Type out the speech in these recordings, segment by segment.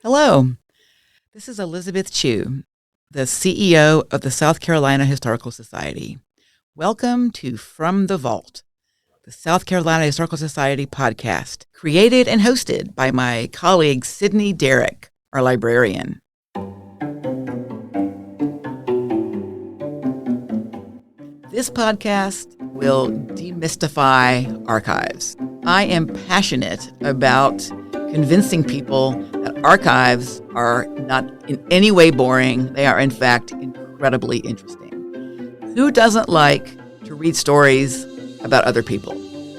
Hello, this is Elizabeth Chu, the CEO of the South Carolina Historical Society. Welcome to From the Vault, the South Carolina Historical Society podcast, created and hosted by my colleague Sydney Derrick, our librarian. This podcast will demystify archives. I am passionate about convincing people that archives are not in any way boring. They are, in fact, incredibly interesting. Who doesn't like to read stories about other people?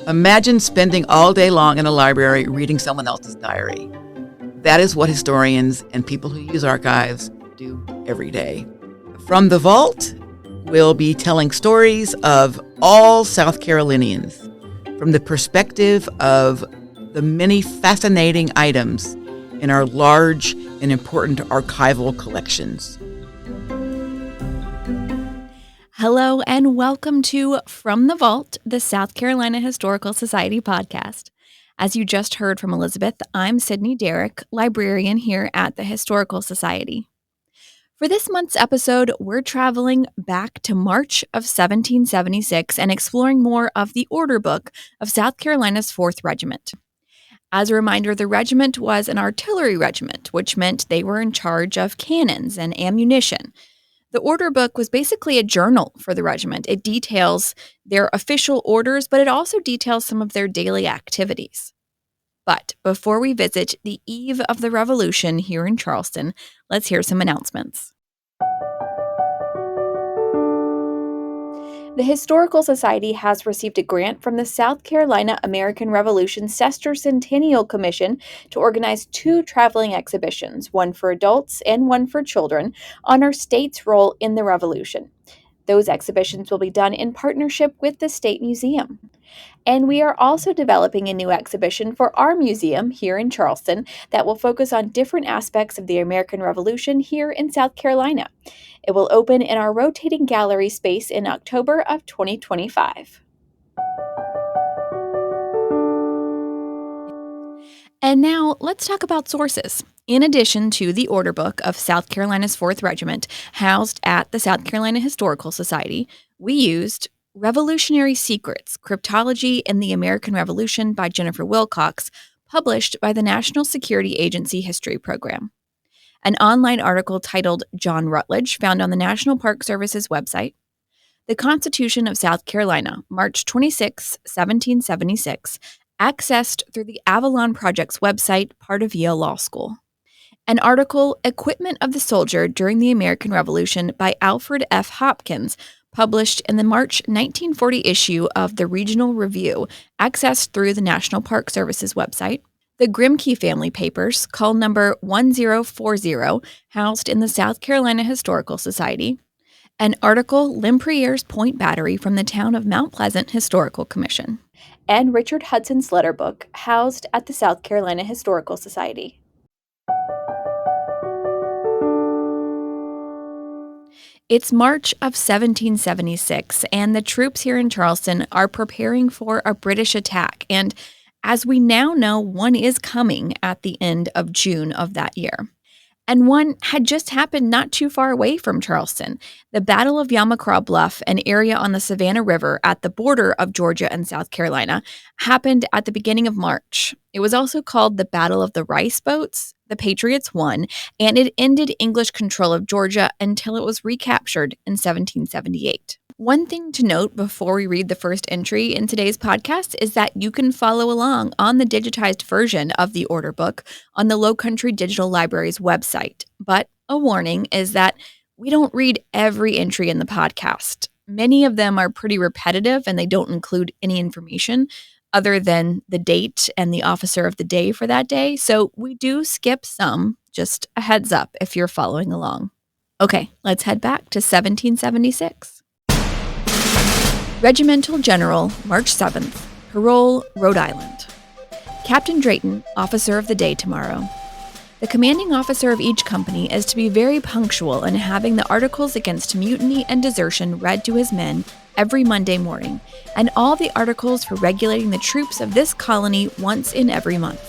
Imagine spending all day long in a library reading someone else's diary. That is what historians and people who use archives do every day. From the Vault, we'll be telling stories of all South Carolinians from the perspective of the many fascinating items in our large and important archival collections. Hello and welcome to From the Vault, the South Carolina Historical Society podcast. As you just heard from Elizabeth, I'm Sydney Derrick, librarian here at the Historical Society. For this month's episode, we're traveling back to March of 1776 and exploring more of the Order Book of South Carolina's Fourth Regiment. As a reminder, the regiment was an artillery regiment, which meant they were in charge of cannons and ammunition. The order book was basically a journal for the regiment. It details their official orders, but it also details some of their daily activities. But before we visit the eve of the Revolution here in Charleston, let's hear some announcements. The Historical Society has received a grant from the South Carolina American Revolution Sesquicentennial Commission to organize 2 traveling exhibitions, one for adults and one for children, on our state's role in the Revolution. Those exhibitions will be done in partnership with the State Museum. And we are also developing a new exhibition for our museum here in Charleston that will focus on different aspects of the American Revolution here in South Carolina. It will open in our rotating gallery space in October of 2025. And now let's talk about sources. In addition to the Order Book of South Carolina's 4th Regiment, housed at the South Carolina Historical Society, we used Revolutionary Secrets, Cryptology in the American Revolution by Jennifer Wilcox, published by the National Security Agency History Program. An online article titled John Rutledge, found on the National Park Service's website. The Constitution of South Carolina, March 26, 1776, accessed through the Avalon Project's website, part of Yale Law School. An article, Equipment of the Soldier During the American Revolution by Alfred F. Hopkins, published in the March 1940 issue of the Regional Review, accessed through the National Park Service's website. The Grimke family papers, call number 1040, housed in the South Carolina Historical Society. An article, Lempriere's Point Battery from the Town of Mount Pleasant Historical Commission. And Richard Hudson's letter book, housed at the South Carolina Historical Society. It's March of 1776, and the troops here in Charleston are preparing for a British attack, and as we now know, one is coming at the end of June of that year. And one had just happened not too far away from Charleston. The Battle of Yamacraw Bluff, an area on the Savannah River at the border of Georgia and South Carolina, happened at the beginning of March. It was also called the Battle of the Rice Boats. The Patriots won, and it ended English control of Georgia until it was recaptured in 1778. One thing to note before we read the first entry in today's podcast is that you can follow along on the digitized version of the Order Book on the Low Country Digital Library's website. But a warning is that we don't read every entry in the podcast. Many of them are pretty repetitive and they don't include any information other than the date and the officer of the day for that day. So we do skip some, just a heads up if you're following along. Okay, let's head back to 1776. Regimental General, March 7th, Parole, Rhode Island. Captain Drayton, officer of the day tomorrow. The commanding officer of each company is to be very punctual in having the articles against mutiny and desertion read to his men every Monday morning, and all the articles for regulating the troops of this colony once in every month.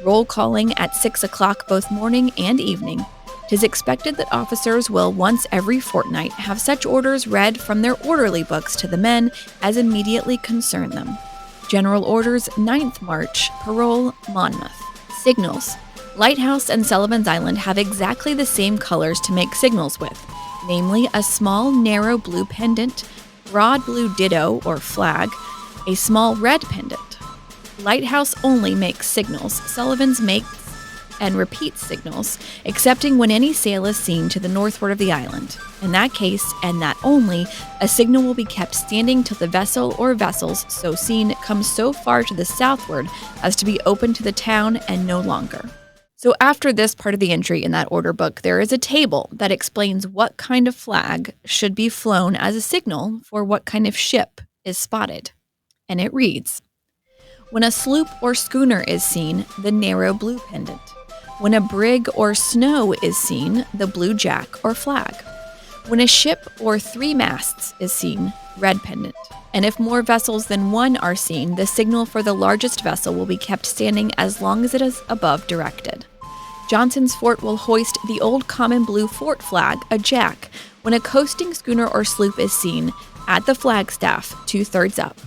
Roll calling at 6 o'clock both morning and evening. 'Tis expected that officers will once every fortnight have such orders read from their orderly books to the men as immediately concern them. General Orders, 9th March, Parole, Monmouth. Signals. Lighthouse and Sullivan's Island have exactly the same colors to make signals with, namely a small, narrow blue pendant, broad blue ditto or flag, a small red pendant. Lighthouse only makes signals. Sullivan's makes and repeats signals, excepting when any sail is seen to the northward of the island. In that case, and that only, a signal will be kept standing till the vessel or vessels so seen come so far to the southward as to be open to the town and no longer. So after this part of the entry in that order book, there is a table that explains what kind of flag should be flown as a signal for what kind of ship is spotted. And it reads, when a sloop or schooner is seen, the narrow blue pendant. When a brig or snow is seen, the blue jack or flag. When a ship or 3 masts is seen, red pendant. And if more vessels than one are seen, the signal for the largest vessel will be kept standing as long as it is above directed. Johnson's Fort will hoist the old common blue fort flag, a jack, when a coasting schooner or sloop is seen, at the flagstaff, 2/3 up.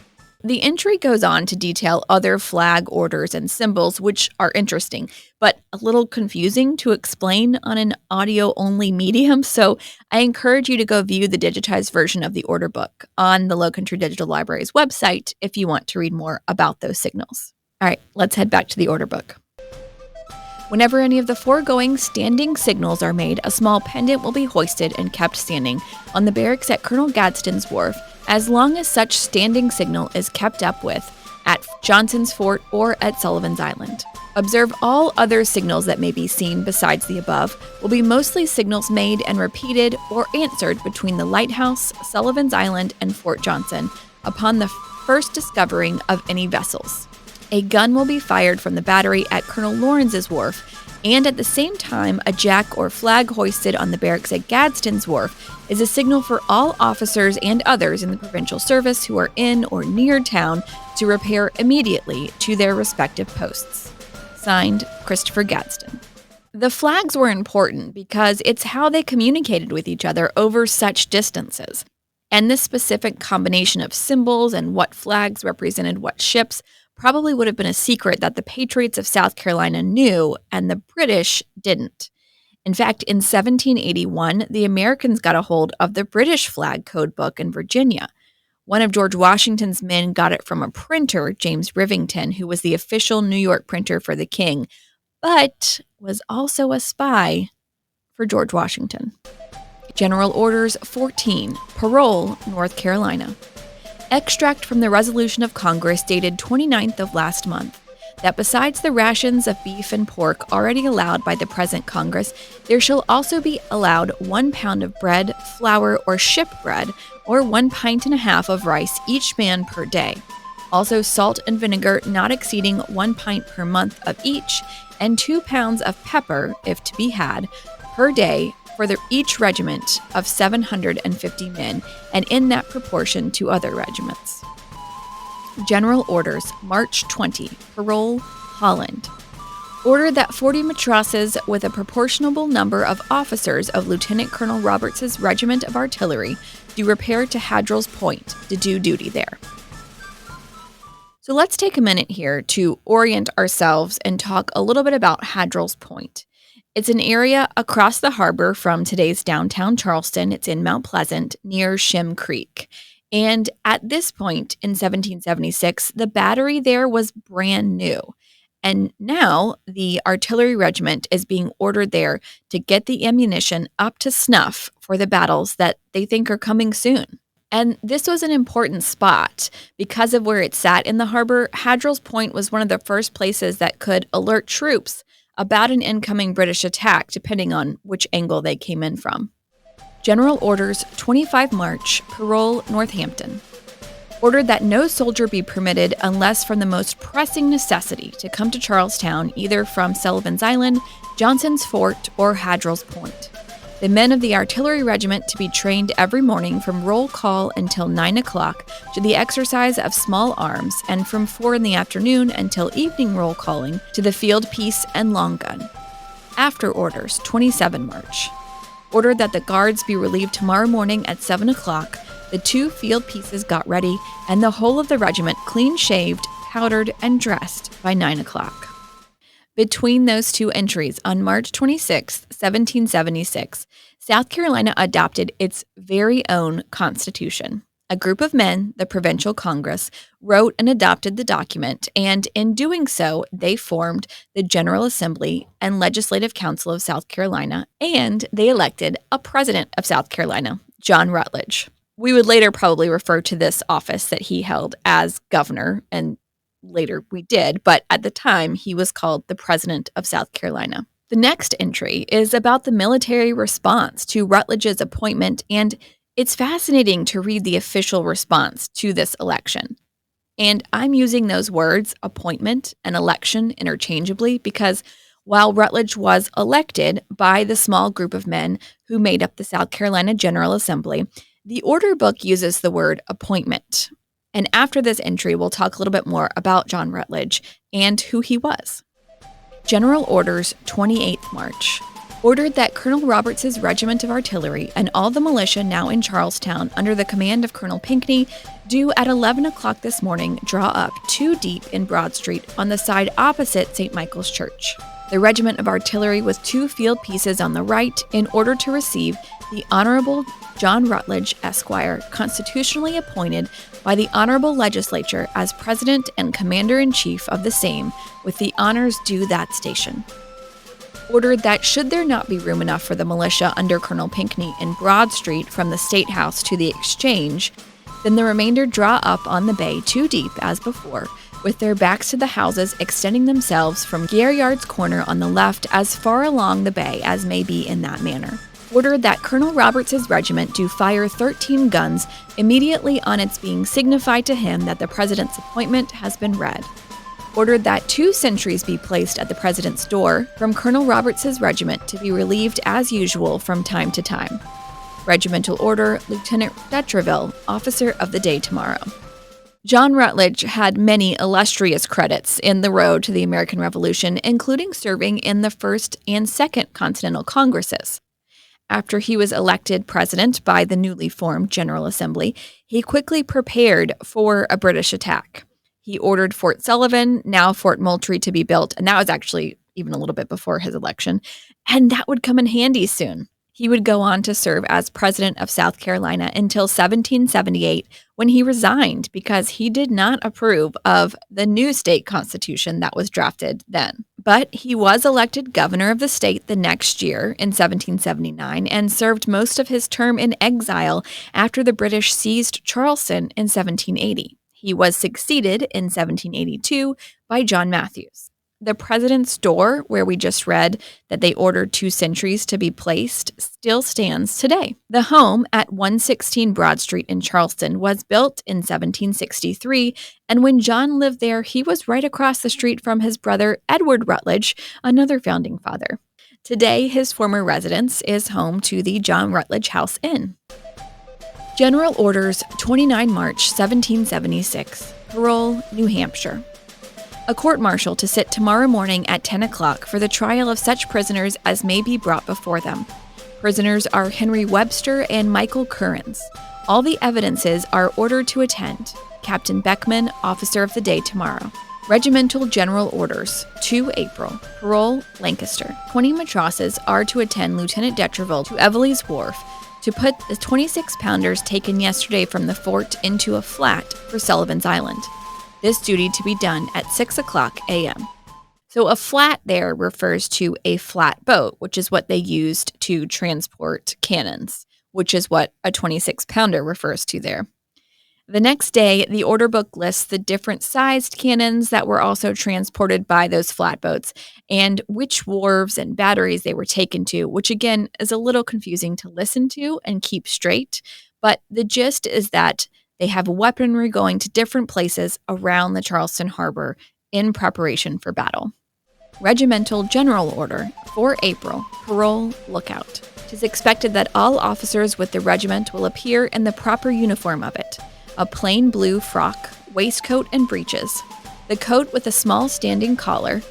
The entry goes on to detail other flag orders and symbols, which are interesting, but a little confusing to explain on an audio-only medium, so I encourage you to go view the digitized version of the order book on the Low Country Digital Library's website if you want to read more about those signals. All right, let's head back to the order book. Whenever any of the foregoing standing signals are made, a small pendant will be hoisted and kept standing on the barracks at Colonel Gadsden's Wharf as long as such standing signal is kept up with at Johnson's Fort or at Sullivan's Island. Observe all other signals that may be seen besides the above will be mostly signals made and repeated or answered between the lighthouse, Sullivan's Island, and Fort Johnson upon the first discovering of any vessels. A gun will be fired from the battery at Colonel Lawrence's Wharf, and at the same time, a jack or flag hoisted on the barracks at Gadsden's Wharf is a signal for all officers and others in the provincial service who are in or near town to repair immediately to their respective posts. Signed, Christopher Gadsden. The flags were important because it's how they communicated with each other over such distances. And this specific combination of symbols and what flags represented what ships probably would have been a secret that the Patriots of South Carolina knew and the British didn't. In fact, in 1781, the Americans got a hold of the British flag code book in Virginia. One of George Washington's men got it from a printer, James Rivington, who was the official New York printer for the king, but was also a spy for George Washington. General Orders 14, Parole, North Carolina. Extract from the resolution of Congress dated 29th of last month, that besides the rations of beef and pork already allowed by the present Congress, there shall also be allowed 1 pound of bread, flour, or ship bread, or 1 pint and a half of rice each man per day. Also salt and vinegar not exceeding 1 pint per month of each, and 2 pounds of pepper, if to be had, per day for each regiment of 750 men, and in that proportion to other regiments. General Orders, March 20, Parole, Holland. Ordered that 40 matrosses with a proportionable number of officers of Lieutenant Colonel Roberts's Regiment of Artillery do repair to Hadrill's Point to do duty there. So let's take a minute here to orient ourselves and talk a little bit about Hadrill's Point. It's an area across the harbor from today's downtown Charleston. It's in Mount Pleasant near Shem Creek. And at this point in 1776, the battery there was brand new. And now the artillery regiment is being ordered there to get the ammunition up to snuff for the battles that they think are coming soon. And this was an important spot because of where it sat in the harbor. Hadrill's Point was one of the first places that could alert troops about an incoming British attack, depending on which angle they came in from. General Orders 25 March, Parole, Northampton. Ordered that no soldier be permitted unless from the most pressing necessity to come to Charlestown either from Sullivan's Island, Johnson's Fort, or Hadrill's Point. The men of the artillery regiment to be trained every morning from roll call until 9 o'clock to the exercise of small arms, and from 4 in the afternoon until evening roll calling to the field piece and long gun. After orders, 27 March. Ordered that the guards be relieved tomorrow morning at 7 o'clock. The 2 field pieces got ready, and the whole of the regiment clean-shaved, powdered, and dressed by 9 o'clock. Between those 2 entries, on March 26, 1776, South Carolina adopted its very own constitution. A group of men, the Provincial Congress, wrote and adopted the document, and in doing so, they formed the General Assembly and Legislative Council of South Carolina, and they elected a president of South Carolina, John Rutledge. We would later probably refer to this office that he held as governor, and later we did, but at the time he was called the President of South Carolina. The next entry is about the military response to Rutledge's appointment, and it's fascinating to read the official response to this election. And I'm using those words, appointment and election, interchangeably because while Rutledge was elected by the small group of men who made up the South Carolina General Assembly, the order book uses the word appointment. And after this entry, we'll talk a little bit more about John Rutledge and who he was. General Orders, 28th March. Ordered that Colonel Roberts' regiment of artillery and all the militia now in Charlestown under the command of Colonel Pinckney do at 11 o'clock this morning draw up 2 deep in Broad Street on the side opposite St. Michael's Church. The regiment of artillery with 2 field pieces on the right in order to receive the Honorable John Rutledge, Esquire, constitutionally appointed by the Honorable Legislature as President and Commander-in-Chief of the same, with the honors due that station. Ordered that should there not be room enough for the militia under Colonel Pinckney in Broad Street from the State House to the Exchange, then the remainder draw up on the bay 2 deep as before, with their backs to the houses extending themselves from Gaillard's Corner on the left as far along the bay as may be in that manner. Ordered that Colonel Roberts' regiment do fire 13 guns immediately on its being signified to him that the President's appointment has been read. Ordered that 2 sentries be placed at the President's door from Colonel Roberts' regiment to be relieved as usual from time to time. Regimental Order, Lieutenant Detreville, Officer of the Day tomorrow. John Rutledge had many illustrious credits in the road to the American Revolution, including serving in the First and Second Continental Congresses. After he was elected president by the newly formed General Assembly, he quickly prepared for a British attack. He ordered Fort Sullivan, now Fort Moultrie, to be built, and that was actually even a little bit before his election, and that would come in handy soon. He would go on to serve as president of South Carolina until 1778, when he resigned because he did not approve of the new state constitution that was drafted then. But he was elected governor of the state the next year in 1779 and served most of his term in exile after the British seized Charleston in 1780. He was succeeded in 1782 by John Matthews. The president's door, where we just read that they ordered 2 sentries to be placed, still stands today. The home at 116 Broad Street in Charleston was built in 1763, and when John lived there, he was right across the street from his brother Edward Rutledge, another founding father. Today, his former residence is home to the John Rutledge House Inn. General Orders, 29 March 1776, Parole, New Hampshire. A court-martial to sit tomorrow morning at 10 o'clock for the trial of such prisoners as may be brought before them. Prisoners are Henry Webster and Michael Currens. All the evidences are ordered to attend. Captain Beckman, Officer of the Day tomorrow. Regimental General Orders, 2 April. Parole, Lancaster. 20 matrosses are to attend Lieutenant Detreville to Everly's Wharf to put the 26-pounders taken yesterday from the fort into a flat for Sullivan's Island. This duty to be done at 6 o'clock a.m. So a flat there refers to a flat boat, which is what they used to transport cannons, which is what a 26-pounder refers to there. The next day, the order book lists the different sized cannons that were also transported by those flatboats and which wharves and batteries they were taken to, which again is a little confusing to listen to and keep straight. But the gist is that they have weaponry going to different places around the Charleston Harbor in preparation for battle. Regimental General Order, 4 April, Parole, Lookout. It is expected that all officers with the regiment will appear in the proper uniform of it, a plain blue frock, waistcoat and breeches, the coat with a small standing collar,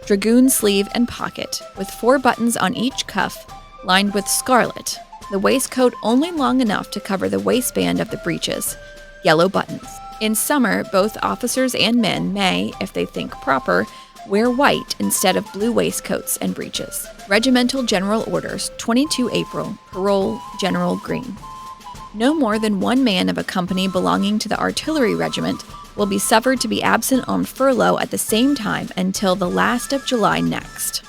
dragoon sleeve and pocket, with 4 buttons on each cuff, lined with scarlet, the waistcoat only long enough to cover the waistband of the breeches, yellow buttons. In summer, both officers and men may, if they think proper, wear white instead of blue waistcoats and breeches. Regimental General Orders, 22 April, Parole, General Green. No more than 1 man of a company belonging to the artillery regiment will be suffered to be absent on furlough at the same time until the last of July next.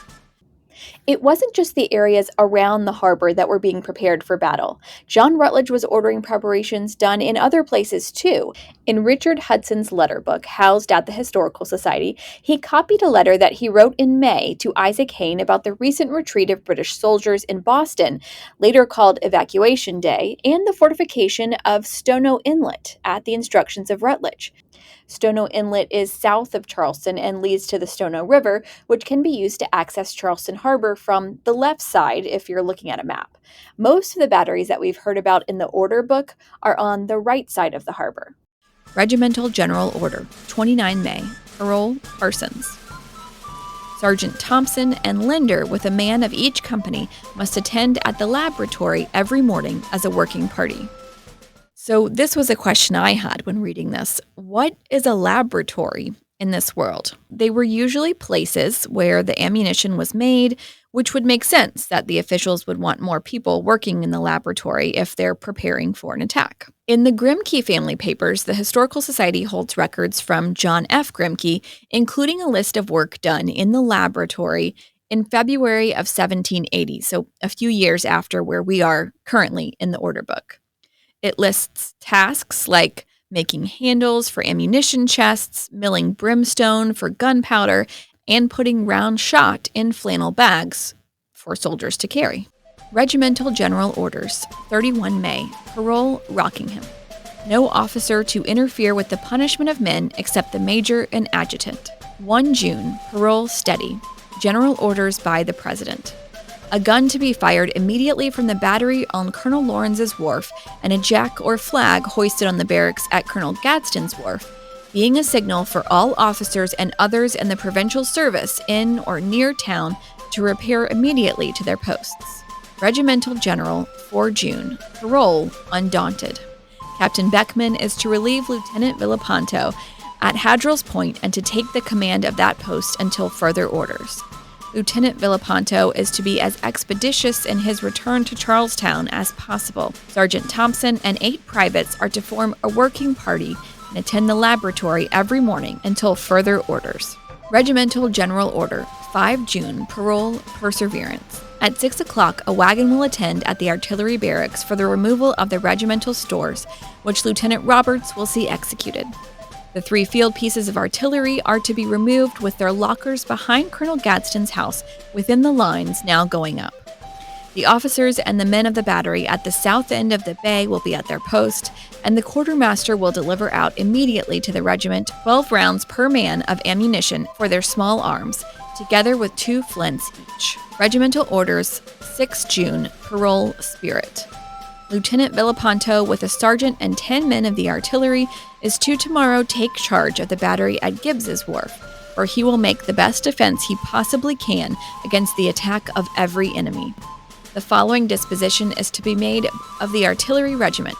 It wasn't just the areas around the harbor that were being prepared for battle. John Rutledge was ordering preparations done in other places too. In Richard Hudson's letter book, housed at the Historical Society, he copied a letter that he wrote in May to Isaac Hayne about the recent retreat of British soldiers in Boston, later called Evacuation Day, and the fortification of Stono Inlet at the instructions of Rutledge. Stono Inlet is south of Charleston and leads to the Stono River, which can be used to access Charleston Harbor from the left side if you're looking at a map. Most of the batteries that we've heard about in the order book are on the right side of the harbor. Regimental General Order, 29 May, Parole, Parsons. Sergeant Thompson and Linder, with a man of each company, must attend at the laboratory every morning as a working party. So this was a question I had when reading this. What is a laboratory in this world? They were usually places where the ammunition was made, which would make sense that the officials would want more people working in the laboratory if they're preparing for an attack. In the Grimke family papers, the Historical Society holds records from John F. Grimke, including a list of work done in the laboratory in February of 1780, so a few years after where we are currently in the order book. It lists tasks like making handles for ammunition chests, milling brimstone for gunpowder, and putting round shot in flannel bags for soldiers to carry. Regimental General Orders, 31 May, Parole, Rockingham. No officer to interfere with the punishment of men except the major and adjutant. 1 June, Parole, Steady. General Orders by the President. A gun to be fired immediately from the battery on Colonel Lawrence's wharf, and a jack or flag hoisted on the barracks at Colonel Gadsden's wharf, being a signal for all officers and others in the provincial service in or near town to repair immediately to their posts. Regimental General, 4 June, Parole, Undaunted. Captain Beckman is to relieve Lieutenant Villapanto at Hadrill's Point and to take the command of that post until further orders. Lieutenant Villapanto is to be as expeditious in his return to Charlestown as possible. Sergeant Thompson and 8 privates are to form a working party and attend the laboratory every morning until further orders. Regimental General Order, 5 June, Parole, Perseverance. At 6 o'clock, a wagon will attend at the artillery barracks for the removal of the regimental stores, which Lieutenant Roberts will see executed. The 3 field pieces of artillery are to be removed with their lockers behind Colonel Gadsden's house within the lines now going up. The officers and the men of the battery at the south end of the bay will be at their post, and the quartermaster will deliver out immediately to the regiment 12 rounds per man of ammunition for their small arms, together with 2 flints each. Regimental Orders, 6 June, Parole, Spirit. Lieutenant Villapanto, with a sergeant and 10 men of the artillery, is to tomorrow take charge of the battery at Gibbs's Wharf, where he will make the best defense he possibly can against the attack of every enemy. The following disposition is to be made of the artillery regiment.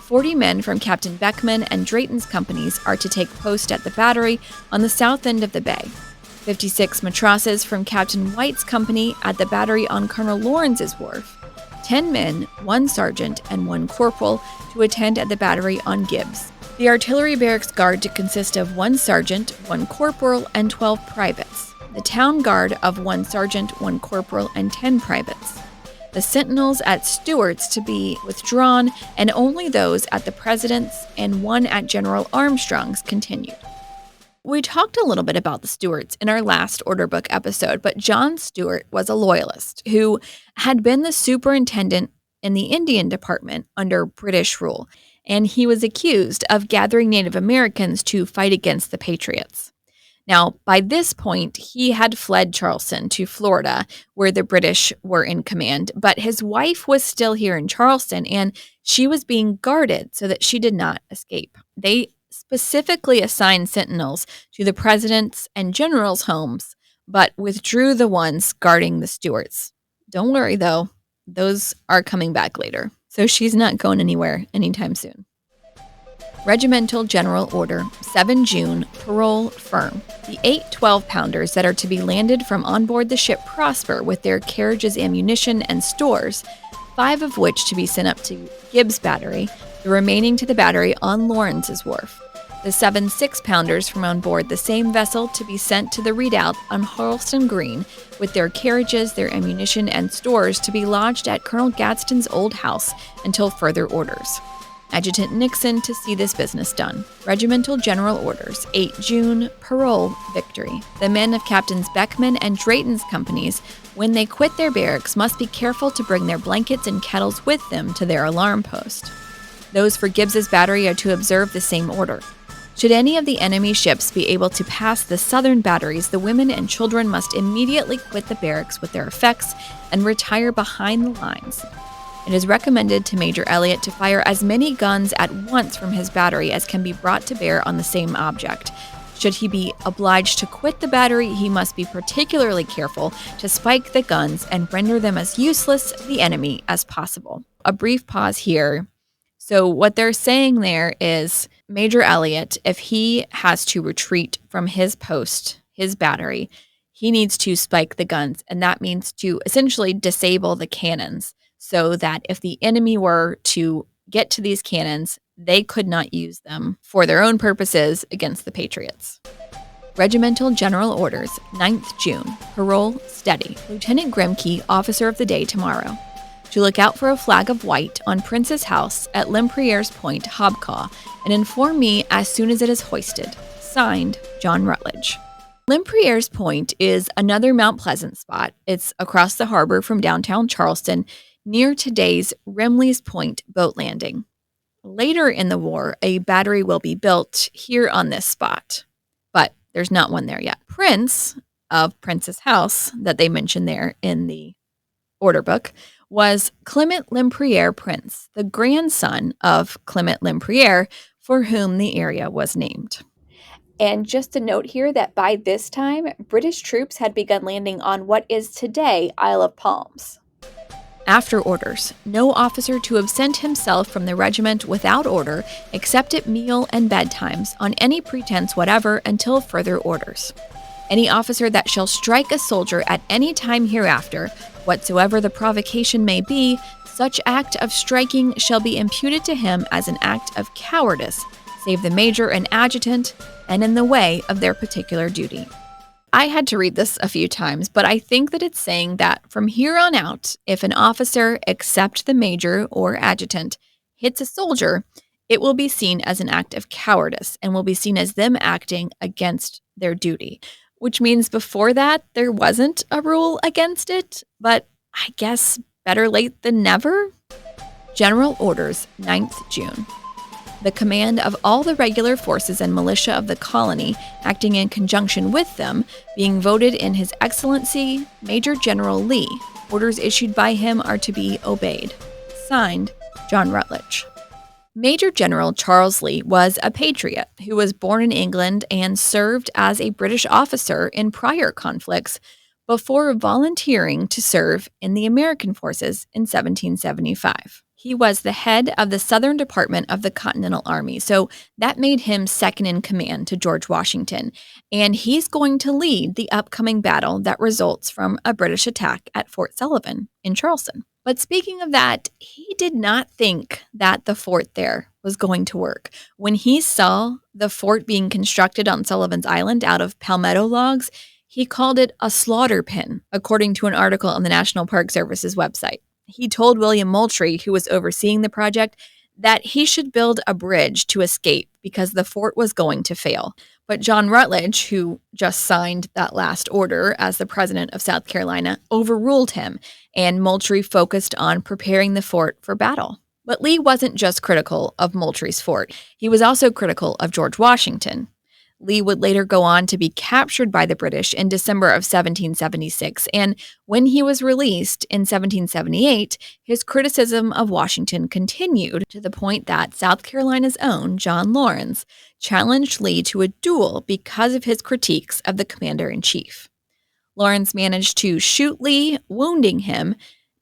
40 men from Captain Beckman and Drayton's companies are to take post at the battery on the south end of the bay. 56 matrosses from Captain White's company at the battery on Colonel Lawrence's Wharf. 10 men, 1 sergeant, and 1 corporal to attend at the battery on Gibbs. The artillery barracks guard to consist of 1 sergeant, 1 corporal, and 12 privates. The town guard of 1 sergeant, 1 corporal, and 10 privates. The sentinels at Stewart's to be withdrawn, and only those at the President's and 1 at General Armstrong's continued. We talked a little bit about the Stewarts in our last order book episode, but John Stewart was a loyalist who had been the superintendent in the Indian Department under British rule, and he was accused of gathering Native Americans to fight against the Patriots. Now, by this point, he had fled Charleston to Florida, where the British were in command, but his wife was still here in Charleston, and she was being guarded so that she did not escape. They specifically assigned sentinels to the president's and generals' homes, but withdrew the ones guarding the Stuarts. Don't worry, though, those are coming back later, so she's not going anywhere anytime soon. Regimental General Order, 7 June, parole firm. The 8 12-pounders that are to be landed from on board the ship Prosper with their carriages, ammunition, and stores, 5 of which to be sent up to Gibbs Battery, the remaining to the battery on Lawrence's Wharf. The 7 6-pounders from on board the same vessel to be sent to the redoubt on Harleston Green with their carriages, their ammunition, and stores to be lodged at Colonel Gadsden's old house until further orders. Adjutant Nixon to see this business done. Regimental General Orders, 8 June, parole, Victory. The men of Captains Beckman and Drayton's companies, when they quit their barracks, must be careful to bring their blankets and kettles with them to their alarm post. Those for Gibbs's battery are to observe the same order. Should any of the enemy ships be able to pass the southern batteries, the women and children must immediately quit the barracks with their effects and retire behind the lines. It is recommended to Major Elliott to fire as many guns at once from his battery as can be brought to bear on the same object. Should he be obliged to quit the battery, he must be particularly careful to spike the guns and render them as useless to the enemy as possible. A brief pause here. So what they're saying there is Major Elliott, if he has to retreat from his post, his battery, he needs to spike the guns, and that means to essentially disable the cannons, so that if the enemy were to get to these cannons, they could not use them for their own purposes against the Patriots. Regimental General Orders, 9th June, parole, steady. Lieutenant Grimke, officer of the day tomorrow. To look out for a flag of white on Prince's house at Lempriere's Point, Hobcaw, and inform me as soon as it is hoisted. Signed, John Rutledge. Lempriere's Point is another Mount Pleasant spot. It's across the harbor from downtown Charleston, near today's Remley's Point boat landing. Later in the war, a battery will be built here on this spot, but there's not one there yet. Prince of Prince's house that they mentioned there in the order book was Clement Lempriere Prince, the grandson of Clement Lempriere, for whom the area was named. And just a note here that by this time, British troops had begun landing on what is today Isle of Palms. After orders, no officer to absent himself from the regiment without order, except at meal and bedtimes, on any pretense whatever until further orders. Any officer that shall strike a soldier at any time hereafter, whatsoever the provocation may be, such act of striking shall be imputed to him as an act of cowardice, save the major and adjutant, and in the way of their particular duty. I had to read this a few times, but I think that it's saying that from here on out, if an officer, except the major or adjutant, hits a soldier, it will be seen as an act of cowardice and will be seen as them acting against their duty, which means before that, there wasn't a rule against it, but I guess better late than never. General Orders, 9th June. The command of all the regular forces and militia of the colony, acting in conjunction with them, being voted in His Excellency Major General Lee. Orders issued by him are to be obeyed. Signed, John Rutledge. Major General Charles Lee was a patriot who was born in England and served as a British officer in prior conflicts before volunteering to serve in the American forces in 1775. He was the head of the Southern Department of the Continental Army, so that made him second in command to George Washington, and he's going to lead the upcoming battle that results from a British attack at Fort Sullivan in Charleston. But speaking of that, he did not think that the fort there was going to work. When he saw the fort being constructed on Sullivan's Island out of palmetto logs, he called it a slaughter pen, according to an article on the National Park Service's website. He told William Moultrie, who was overseeing the project, that he should build a bridge to escape because the fort was going to fail. But John Rutledge, who just signed that last order as the president of South Carolina, overruled him, and Moultrie focused on preparing the fort for battle. But Lee wasn't just critical of Moultrie's fort. He was also critical of George Washington. Lee would later go on to be captured by the British in December of 1776, and when he was released in 1778, his criticism of Washington continued to the point that South Carolina's own John Lawrence challenged Lee to a duel because of his critiques of the commander-in-chief. Lawrence managed to shoot Lee, wounding him,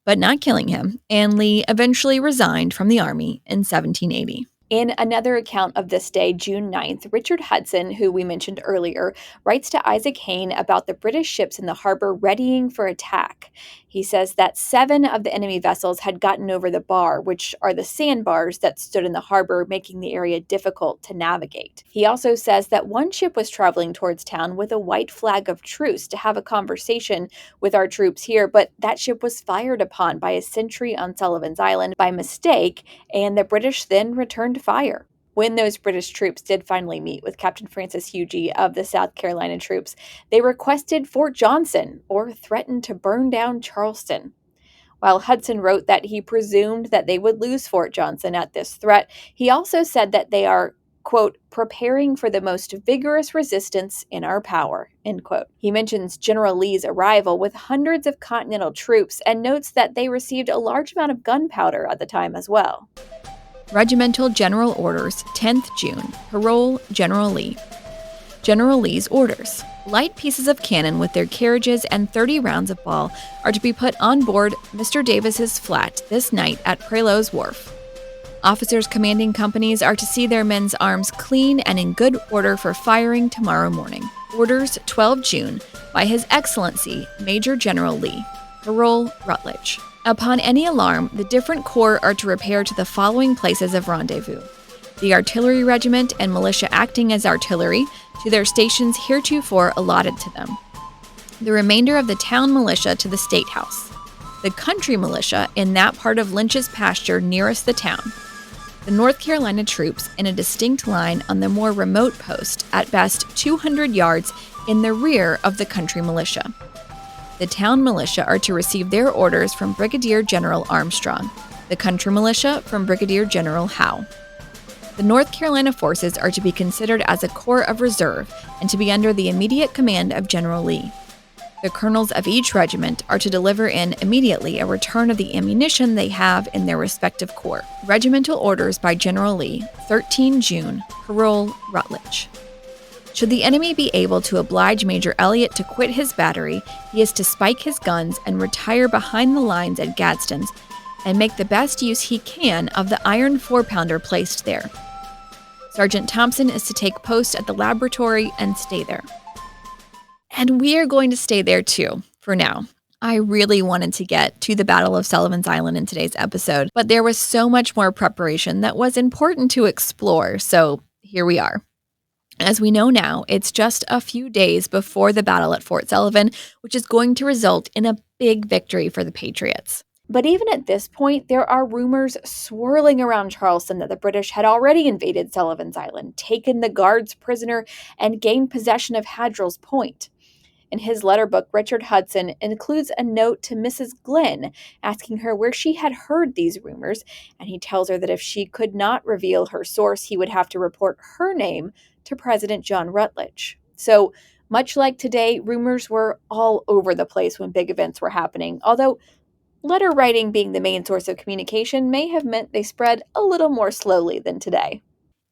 but not killing him, and Lee eventually resigned from the Army in 1780. In another account of this day, June 9th, Richard Hudson, who we mentioned earlier, writes to Isaac Hayne about the British ships in the harbor readying for attack. He says that 7 of the enemy vessels had gotten over the bar, which are the sandbars that stood in the harbor, making the area difficult to navigate. He also says that one ship was traveling towards town with a white flag of truce to have a conversation with our troops here, but that ship was fired upon by a sentry on Sullivan's Island by mistake, and the British then returned fire. When those British troops did finally meet with Captain Francis Huger of the South Carolina troops, they requested Fort Johnson or threatened to burn down Charleston. While Hudson wrote that he presumed that they would lose Fort Johnson at this threat, he also said that they are, quote, preparing for the most vigorous resistance in our power, end quote. He mentions General Lee's arrival with hundreds of Continental troops and notes that they received a large amount of gunpowder at the time as well. Regimental General Orders, 10th June. Parole, General Lee. General Lee's orders. Light pieces of cannon with their carriages and 30 rounds of ball are to be put on board Mr. Davis's flat this night at Prelow's Wharf. Officers commanding companies are to see their men's arms clean and in good order for firing tomorrow morning. Orders, 12 June, by His Excellency, Major General Lee. Parole, Rutledge. Upon any alarm, the different corps are to repair to the following places of rendezvous: the artillery regiment and militia acting as artillery to their stations heretofore allotted to them, the remainder of the town militia to the State House, the country militia in that part of Lynch's pasture nearest the town, the North Carolina troops in a distinct line on the more remote post, at best 200 yards in the rear of the country militia. The town militia are to receive their orders from Brigadier General Armstrong, the country militia from Brigadier General Howe. The North Carolina forces are to be considered as a corps of reserve and to be under the immediate command of General Lee. The colonels of each regiment are to deliver in immediately a return of the ammunition they have in their respective corps. Regimental orders by General Lee, 13 June, Parole, Rutledge. Should the enemy be able to oblige Major Elliott to quit his battery, he is to spike his guns and retire behind the lines at Gadsden's and make the best use he can of the iron 4-pounder placed there. Sergeant Thompson is to take post at the laboratory and stay there. And we are going to stay there too, for now. I really wanted to get to the Battle of Sullivan's Island in today's episode, but there was so much more preparation that was important to explore, so here we are. As we know now, it's just a few days before the battle at Fort Sullivan, which is going to result in a big victory for the Patriots. But even at this point, there are rumors swirling around Charleston that the British had already invaded Sullivan's Island, taken the guards prisoner, and gained possession of Hadrill's Point. In his letter book, Richard Hudson includes a note to Mrs. Glenn asking her where she had heard these rumors, and he tells her that if she could not reveal her source, he would have to report her name to President John Rutledge. So, much like today, rumors were all over the place when big events were happening, although letter writing being the main source of communication may have meant they spread a little more slowly than today.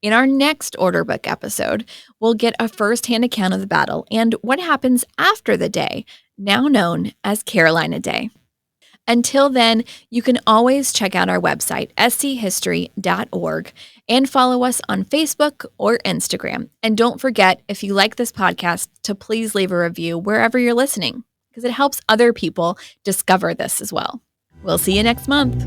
In our next Order Book episode, we'll get a first-hand account of the battle and what happens after the day, now known as Carolina Day. Until then, you can always check out our website, schistory.org, and follow us on Facebook or Instagram. And don't forget, if you like this podcast, to please leave a review wherever you're listening, because it helps other people discover this as well. We'll see you next month.